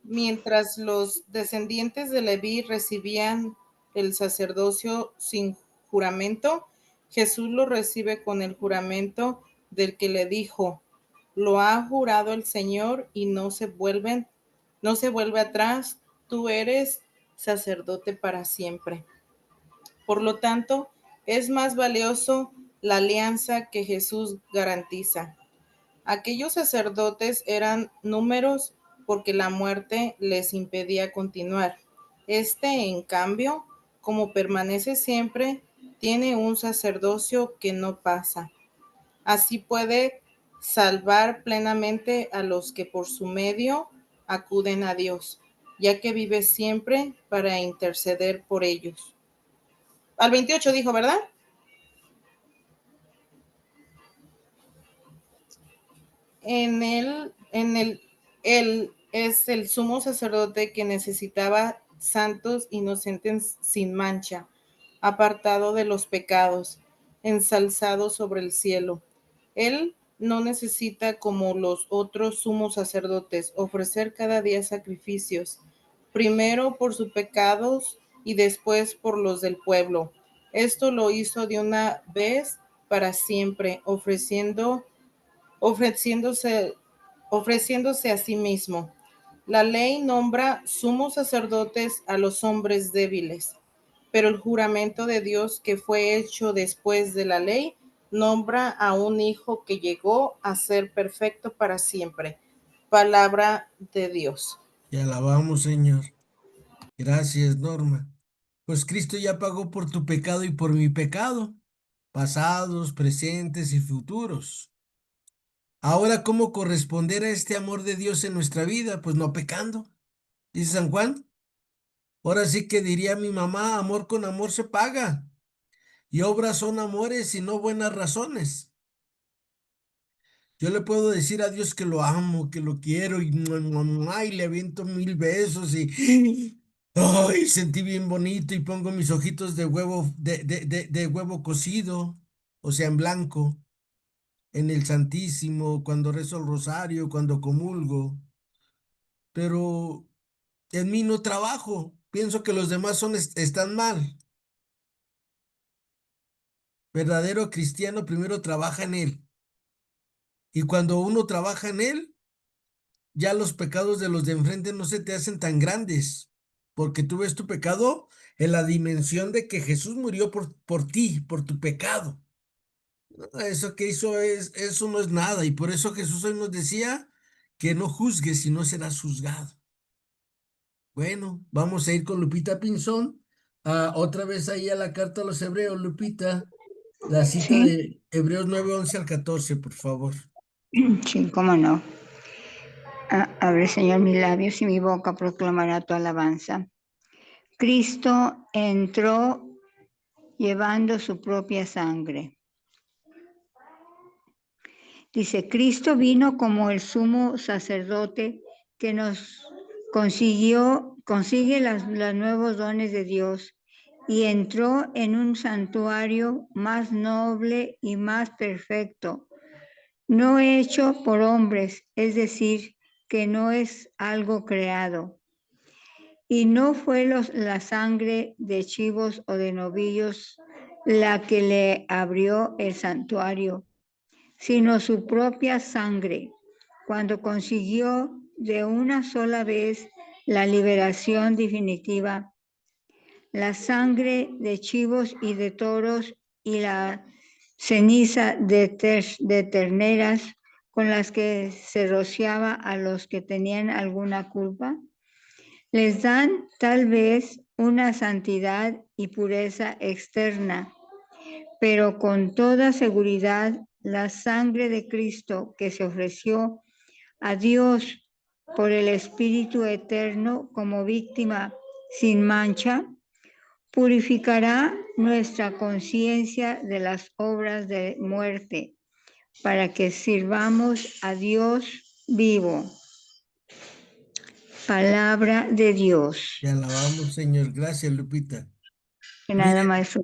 Mientras los descendientes de Leví recibían el sacerdocio sin juramento, Jesús lo recibe con el juramento del que le dijo: lo ha jurado el Señor y no se vuelve atrás, tú eres sacerdote para siempre. Por lo tanto, es más valioso la alianza que Jesús garantiza. Aquellos sacerdotes eran números porque la muerte les impedía continuar. Este, en cambio, como permanece siempre, tiene un sacerdocio que no pasa. Así puede salvar plenamente a los que por su medio acuden a Dios, ya que vive siempre para interceder por ellos. Al 28 dijo, ¿verdad? Él es el sumo sacerdote que necesitaba santos inocentes sin mancha, apartado de los pecados, ensalzado sobre el cielo. Él no necesita, como los otros sumos sacerdotes, ofrecer cada día sacrificios, primero por sus pecados y después por los del pueblo. Esto lo hizo de una vez para siempre, ofreciéndose a sí mismo. La ley nombra sumos sacerdotes a los hombres débiles, pero el juramento de Dios que fue hecho después de la ley nombra a un hijo que llegó a ser perfecto para siempre. Palabra de Dios. Te alabamos, Señor. Gracias, Norma. Pues Cristo ya pagó por tu pecado y por mi pecado, pasados, presentes y futuros. Ahora, ¿cómo corresponder a este amor de Dios en nuestra vida? Pues no pecando, dice San Juan. Ahora sí que diría mi mamá, amor con amor se paga. Y obras son amores y no buenas razones. Yo le puedo decir a Dios que lo amo, que lo quiero y le aviento 1000 besos y ay, sentí bien bonito y pongo mis ojitos de huevo, de huevo cocido, o sea, en blanco, en el Santísimo, cuando rezo el rosario, cuando comulgo, pero en mí no trabajo. Pienso que los demás están mal. Verdadero cristiano primero trabaja en él. Y cuando uno trabaja en él, ya los pecados de los de enfrente no se te hacen tan grandes, porque tú ves tu pecado en la dimensión de que Jesús murió por ti, por tu pecado. Eso que hizo eso no es nada, y por eso Jesús hoy nos decía que no juzgues si no serás juzgado. Bueno, vamos a ir con Lupita Pinzón, otra vez ahí a la carta a los hebreos, Lupita, la cita Sí, de Hebreos 9, 11 al 14, por favor. sí, cómo no. Abre, Señor, mis labios y mi boca proclamará tu alabanza. Cristo entró llevando su propia sangre. Dice, Cristo vino como el sumo sacerdote que nos consigue los nuevos dones de Dios y entró en un santuario más noble y más perfecto, no hecho por hombres, es decir, que no es algo creado. Y no fue la sangre de chivos o de novillos la que le abrió el santuario, sino su propia sangre, cuando consiguió de una sola vez la liberación definitiva. La sangre de chivos y de toros y la ceniza de terneras con las que se rociaba a los que tenían alguna culpa, les dan tal vez una santidad y pureza externa, pero con toda seguridad la sangre de Cristo que se ofreció a Dios por el Espíritu Eterno como víctima sin mancha, purificará nuestra conciencia de las obras de muerte para que sirvamos a Dios vivo. Palabra de Dios. Te alabamos, Señor. Gracias, Lupita. Que nada, Miren, maestro.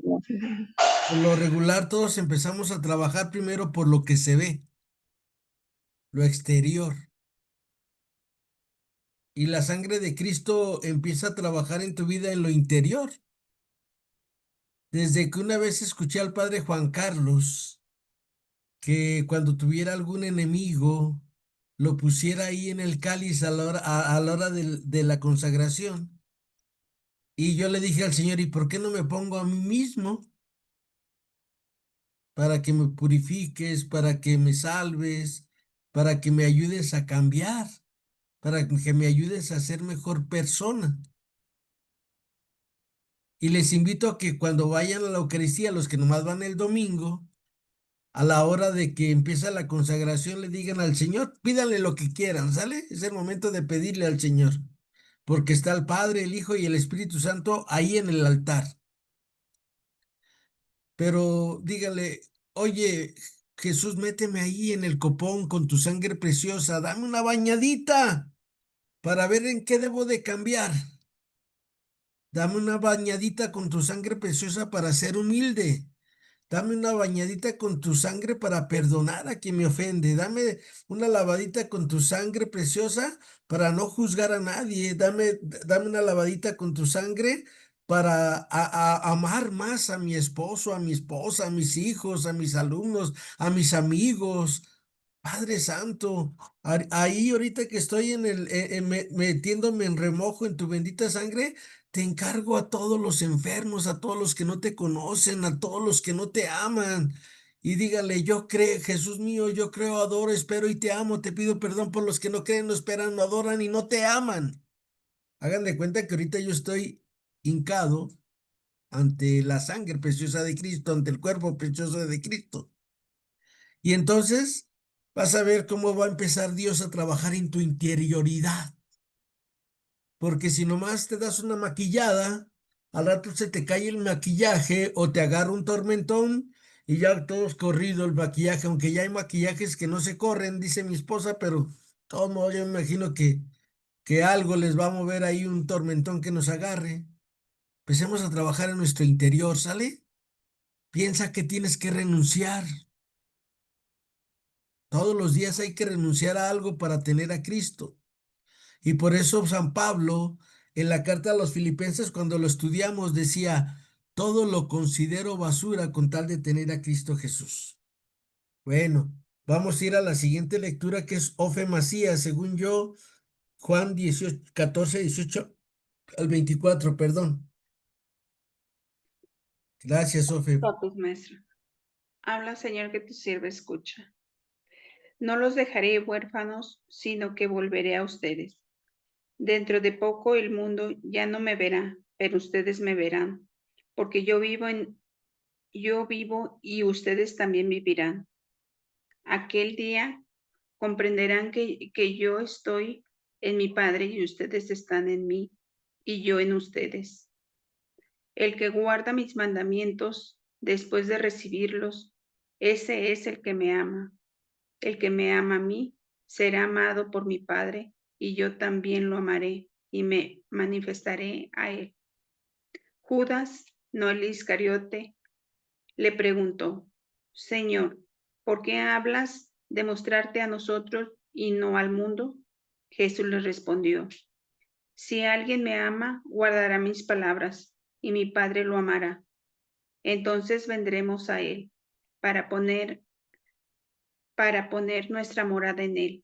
por lo regular todos empezamos a trabajar primero por lo que se ve, lo exterior. Y la sangre de Cristo empieza a trabajar en tu vida en lo interior. Desde que una vez escuché al padre Juan Carlos que cuando tuviera algún enemigo, lo pusiera ahí en el cáliz a la hora de la consagración. Y yo le dije al Señor, ¿y por qué no me pongo a mí mismo para que me purifiques, para que me salves, para que me ayudes a cambiar, para que me ayudes a ser mejor persona? Y les invito a que cuando vayan a la Eucaristía, los que nomás van el domingo, a la hora de que empieza la consagración, le digan al Señor, pídanle lo que quieran, ¿sale? Es el momento de pedirle al Señor, porque está el Padre, el Hijo y el Espíritu Santo ahí en el altar. Pero dígale, oye, Jesús, méteme ahí en el copón con tu sangre preciosa, dame una bañadita para ver en qué debo de cambiar. Dame una bañadita con tu sangre preciosa para ser humilde. Dame una bañadita con tu sangre para perdonar a quien me ofende. Dame una lavadita con tu sangre preciosa para no juzgar a nadie. Dame una lavadita con tu sangre para amar más a mi esposo, a mi esposa, a mis hijos, a mis alumnos, a mis amigos. Padre Santo, ahí ahorita que estoy metiéndome en remojo en tu bendita sangre, te encargo a todos los enfermos, a todos los que no te conocen, a todos los que no te aman. Y dígale, yo creo, Jesús mío, yo creo, adoro, espero y te amo. Te pido perdón por los que no creen, no esperan, no adoran y no te aman. Hagan de cuenta que ahorita yo estoy hincado ante la sangre preciosa de Cristo, ante el cuerpo precioso de Cristo. Y entonces vas a ver cómo va a empezar Dios a trabajar en tu interioridad. Porque si nomás te das una maquillada, al rato se te cae el maquillaje o te agarra un tormentón y ya todo es corrido el maquillaje, aunque ya hay maquillajes que no se corren, dice mi esposa, pero de todos modos yo me imagino que algo les va a mover ahí un tormentón que nos agarre. Empecemos a trabajar en nuestro interior, ¿sale? Piensa que tienes que renunciar. Todos los días hay que renunciar a algo para tener a Cristo. Y por eso San Pablo, en la carta a los Filipenses, cuando lo estudiamos, decía, todo lo considero basura con tal de tener a Cristo Jesús. Bueno, vamos a ir a la siguiente lectura que es Ofe Macías, según yo, Juan 18, 14, 18 al 24, perdón. Gracias, Ofe. Todos, maestro. Habla, Señor, que tu sierva escucha. No los dejaré huérfanos, sino que volveré a ustedes. Dentro de poco el mundo ya no me verá, pero ustedes me verán, porque yo vivo y ustedes también vivirán. Aquel día comprenderán que yo estoy en mi Padre y ustedes están en mí y yo en ustedes. El que guarda mis mandamientos después de recibirlos, ese es el que me ama. El que me ama a mí será amado por mi Padre, y yo también lo amaré y me manifestaré a él. Judas, no el Iscariote, le preguntó, Señor, ¿por qué hablas de mostrarte a nosotros y no al mundo? Jesús le respondió, si alguien me ama, guardará mis palabras, y mi Padre lo amará. Entonces vendremos a él para poner nuestra morada en él.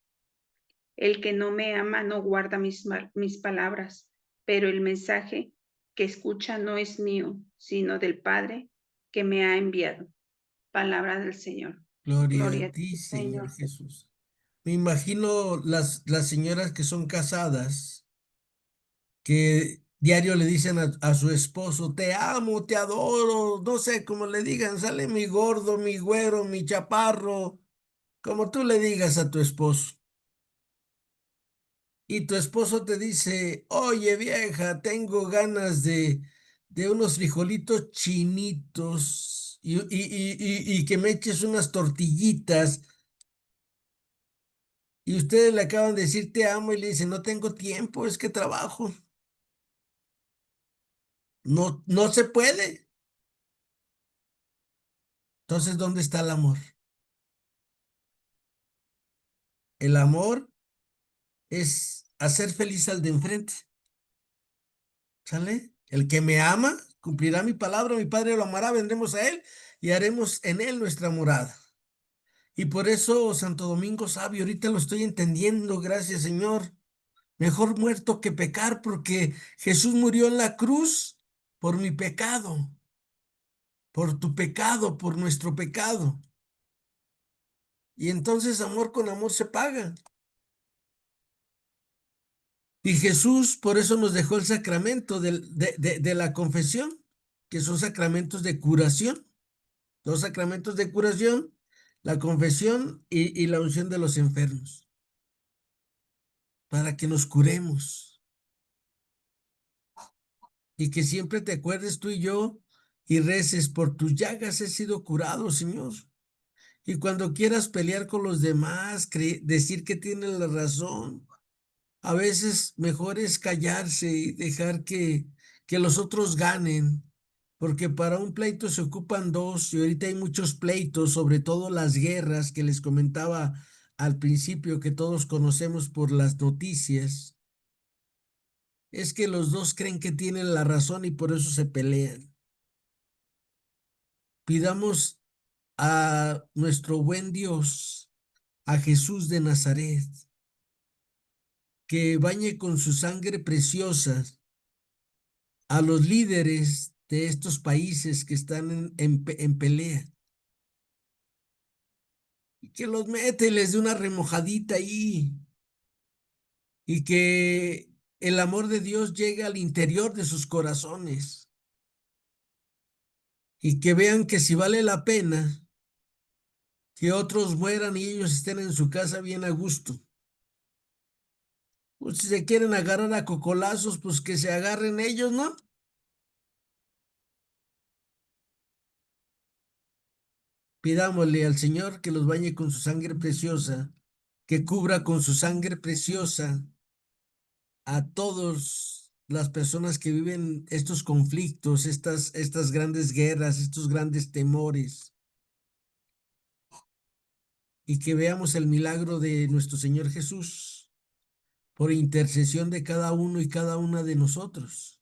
El que no me ama no guarda mis palabras, pero el mensaje que escucha no es mío, sino del Padre que me ha enviado. Palabra del Señor. Gloria a Gloria a ti, ti, Señor Señor. Jesús. Me imagino las señoras que son casadas, que diario le dicen a su esposo, te amo, te adoro, no sé cómo le digan, sale mi gordo, mi güero, mi chaparro, como tú le digas a tu esposo. Y tu esposo te dice, oye vieja, tengo ganas de unos frijolitos chinitos y que me eches unas tortillitas. Y ustedes le acaban de decir te amo y le dicen, no tengo tiempo, es que trabajo. No, no se puede. Entonces, ¿dónde está el amor? El amor es hacer feliz al de enfrente. ¿Sale? El que me ama cumplirá mi palabra, mi Padre lo amará, vendremos a él y haremos en él nuestra morada. Y por eso Santo Domingo Sabio, ahorita lo estoy entendiendo, gracias Señor. Mejor muerto que pecar, porque Jesús murió en la cruz por mi pecado, por tu pecado, por nuestro pecado. Y entonces amor con amor se paga. Y Jesús por eso nos dejó el sacramento de la confesión, que son sacramentos de curación. Dos sacramentos de curación, la confesión y la unción de los enfermos, para que nos curemos. Y que siempre te acuerdes tú y yo y reces, por tus llagas he sido curado, Señor. Y cuando quieras pelear con los demás, decir que tienen la razón, a veces mejor es callarse y dejar que los otros ganen, porque para un pleito se ocupan dos y ahorita hay muchos pleitos, sobre todo las guerras que les comentaba al principio que todos conocemos por las noticias. Es que los dos creen que tienen la razón y por eso se pelean. Pidamos a nuestro buen Dios, a Jesús de Nazaret, que bañe con su sangre preciosa a los líderes de estos países que están en pelea, y que los mete y les dé una remojadita ahí, y que el amor de Dios llegue al interior de sus corazones, y que vean que si vale la pena que otros mueran y ellos estén en su casa bien a gusto. Pues si se quieren agarrar a cocolazos, pues que se agarren ellos, ¿no? Pidámosle al Señor que los bañe con su sangre preciosa, que cubra con su sangre preciosa a todas las personas que viven estos conflictos, estas grandes guerras, estos grandes temores, y que veamos el milagro de nuestro Señor Jesús por intercesión de cada uno y cada una de nosotros.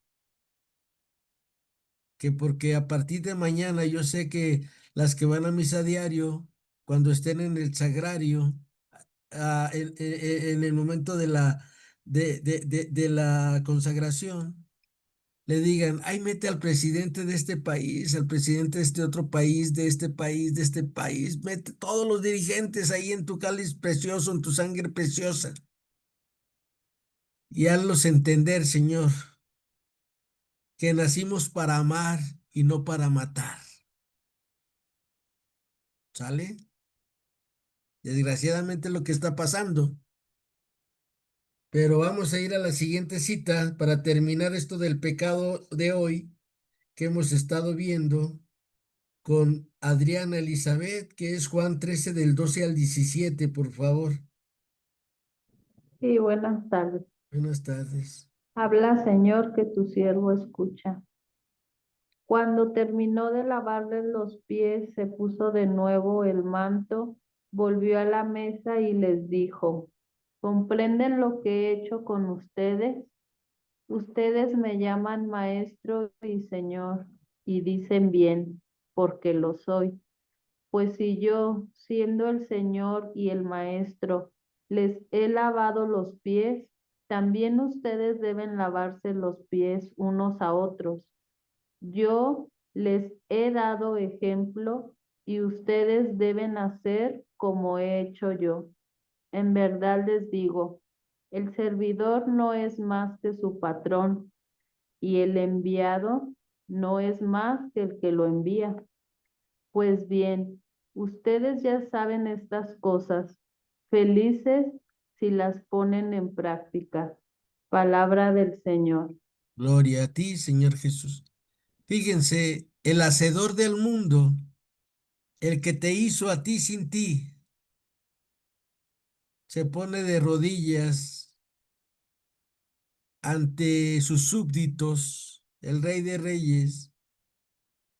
Que porque a partir de mañana yo sé que las que van a misa diario, cuando estén en el sagrario, en el momento de la consagración, le digan, ay, mete al presidente de este país, al presidente de este otro país, de este país, de este país, mete todos los dirigentes ahí en tu cáliz precioso, en tu sangre preciosa, y hazlos entender, Señor, que nacimos para amar y no para matar. ¿Sale? Desgraciadamente lo que está pasando. Pero vamos a ir a la siguiente cita para terminar esto del pecado de hoy que hemos estado viendo con Adriana Elizabeth, que es Juan 13 del 12 al 17, por favor. Sí, buenas tardes. Buenas tardes. Habla, Señor, que tu siervo escucha. Cuando terminó de lavarles los pies, se puso de nuevo el manto, volvió a la mesa y les dijo, ¿comprenden lo que he hecho con ustedes? Ustedes me llaman maestro y señor, y dicen bien, porque lo soy. Pues si yo, siendo el señor y el maestro, les he lavado los pies, también ustedes deben lavarse los pies unos a otros. Yo les he dado ejemplo y ustedes deben hacer como he hecho yo. En verdad les digo, el servidor no es más que su patrón y el enviado no es más que el que lo envía. Pues bien, ustedes ya saben estas cosas, felices si las ponen en práctica. Palabra del Señor. Gloria a ti, Señor Jesús. Fíjense, el hacedor del mundo, el que te hizo a ti sin ti, se pone de rodillas ante sus súbditos, el Rey de Reyes,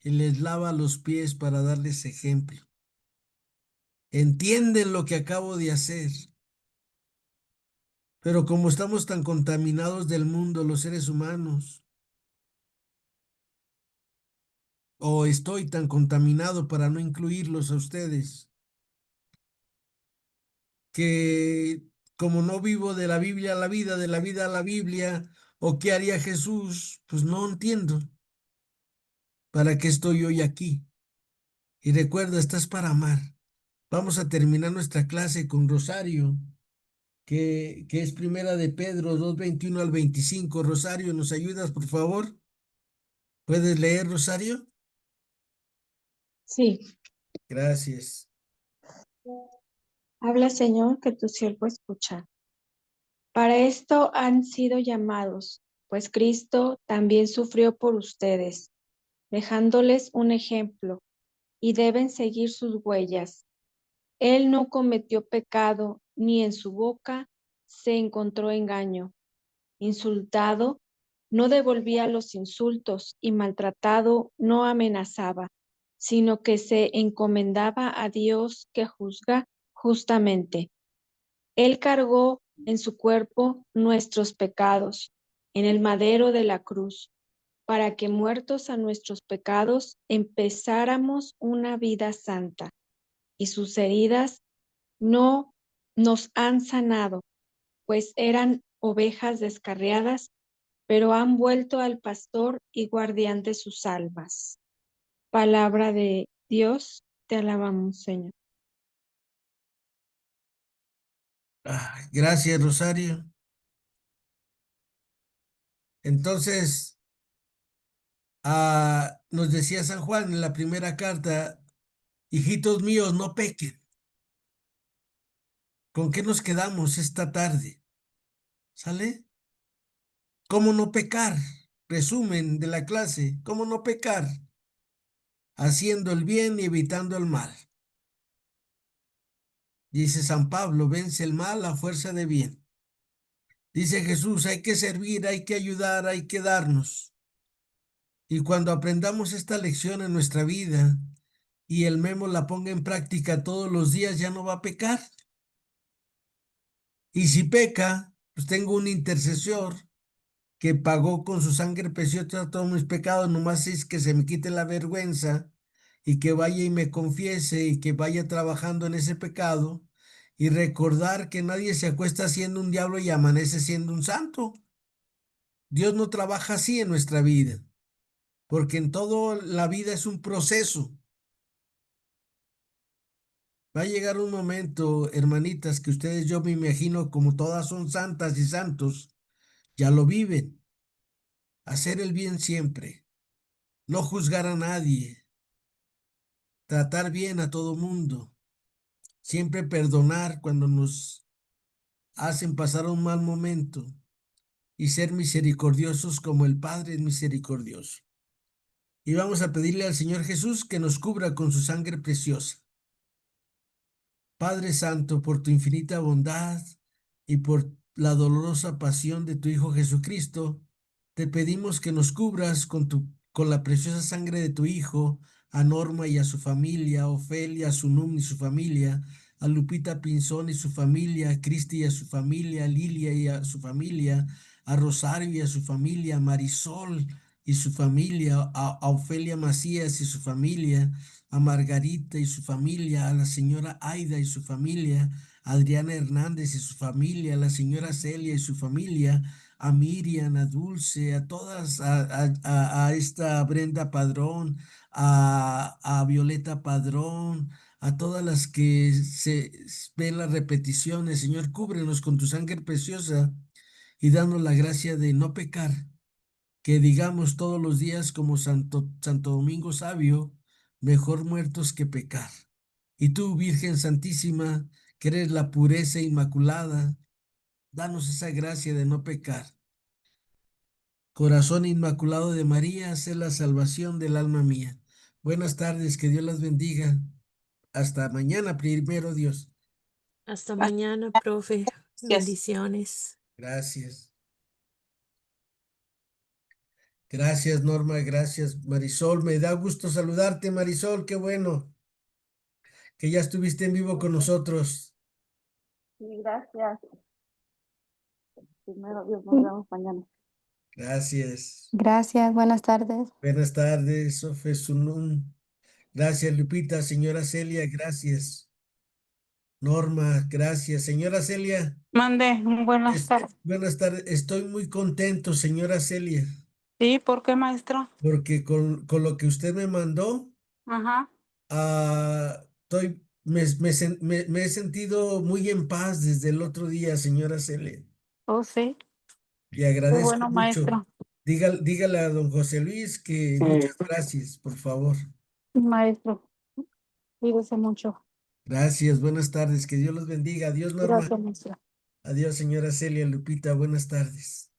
y les lava los pies para darles ejemplo. Entienden lo que acabo de hacer, pero como estamos tan contaminados del mundo, los seres humanos, o estoy tan contaminado para no incluirlos a ustedes, que como no vivo de la Biblia a la vida, de la vida a la Biblia, o qué haría Jesús, pues no entiendo para qué estoy hoy aquí. Y recuerda, estás para amar. Vamos a terminar nuestra clase con Rosario, que es primera de Pedro 2:21 al 25. Rosario, ¿nos ayudas, por favor? ¿Puedes leer, Rosario? Sí, Gracias. habla Señor, que tu siervo escucha. Para esto han sido llamados, pues Cristo también sufrió por ustedes, dejándoles un ejemplo, y deben seguir sus huellas. Él no cometió pecado, ni en su boca se encontró engaño. Insultado, no devolvía los insultos, y maltratado, no amenazaba, sino que se encomendaba a Dios que juzga justamente. Él cargó en su cuerpo nuestros pecados en el madero de la cruz, para que muertos a nuestros pecados empezáramos una vida santa, y sus heridas no nos han sanado, pues eran ovejas descarriadas, pero han vuelto al pastor y guardián de sus almas. Palabra de Dios, te alabamos, Señor. Gracias, Rosario. Entonces, nos decía San Juan en la primera carta, hijitos míos, no pequen. ¿Con qué nos quedamos esta tarde? ¿Sale? ¿Cómo no pecar? Resumen de la clase. ¿Cómo no pecar? Haciendo el bien y evitando el mal. Dice San Pablo, vence el mal a fuerza de bien. Dice Jesús, hay que servir, hay que ayudar, hay que darnos. Y cuando aprendamos esta lección en nuestra vida y el Memo la ponga en práctica todos los días, ya no va a pecar. Y si peca, pues tengo un intercesor que pagó con su sangre preciosa todos mis pecados, nomás es que se me quite la vergüenza y que vaya y me confiese y que vaya trabajando en ese pecado y recordar que nadie se acuesta siendo un diablo y amanece siendo un santo. Dios no trabaja así en nuestra vida, porque en toda la vida es un proceso. Va a llegar un momento, hermanitas, que ustedes, yo me imagino, como todas son santas y santos, ya lo viven. Hacer el bien siempre, no juzgar a nadie, tratar bien a todo mundo, siempre perdonar cuando nos hacen pasar un mal momento y ser misericordiosos como el Padre es misericordioso. Y vamos a pedirle al Señor Jesús que nos cubra con su sangre preciosa. Padre Santo, por tu infinita bondad y por la dolorosa pasión de tu Hijo Jesucristo, te pedimos que nos cubras con la preciosa sangre de tu Hijo, a Norma y a su familia, a Ofelia, a Sunum y su familia, a Lupita Pinzón y su familia, a Cristi y a su familia, a Lilia y a su familia, a Rosario y a su familia, a Marisol y su familia, a Ofelia Macías y su familia, a Margarita y su familia, a la señora Aida y su familia, a Adriana Hernández y su familia, a la señora Celia y su familia, a Miriam, a Dulce, a todas, a esta Brenda Padrón, a Violeta Padrón, a todas las que se ven las repeticiones. Señor, cúbrenos con tu sangre preciosa y danos la gracia de no pecar, que digamos todos los días como Santo Domingo Sabio, mejor muertos que pecar. Y tú, Virgen Santísima, que eres la pureza inmaculada, danos esa gracia de no pecar. Corazón Inmaculado de María, sé la salvación del alma mía. Buenas tardes, que Dios las bendiga. Hasta mañana, primero Dios. Hasta mañana, profe. Gracias. Bendiciones. Gracias. Gracias, Norma. Gracias, Marisol. Me da gusto saludarte, Marisol. Qué bueno que ya estuviste en vivo con nosotros. Sí, gracias. Primero Dios, nos vemos mañana. Gracias. Gracias, buenas tardes. Buenas tardes, Sofe Sunun. Gracias, Lupita. Señora Celia, gracias. Norma, gracias. Señora Celia, Mande, buenas tardes. buenas tardes. Estoy muy contento, señora Celia, Sí, ¿por qué, maestro? porque con lo que usted me mandó, Ajá. me he sentido muy en paz desde el otro día, señora Celia. Oh, sí. Le Qué agradezco bueno, mucho. maestro. Dígale a don José Luis que muchas gracias, por favor. Maestro, cuídese mucho. Gracias, buenas tardes. Que Dios los bendiga. Adiós, Norma. Gracias, maestro. Adiós, señora Celia, Lupita. Buenas tardes.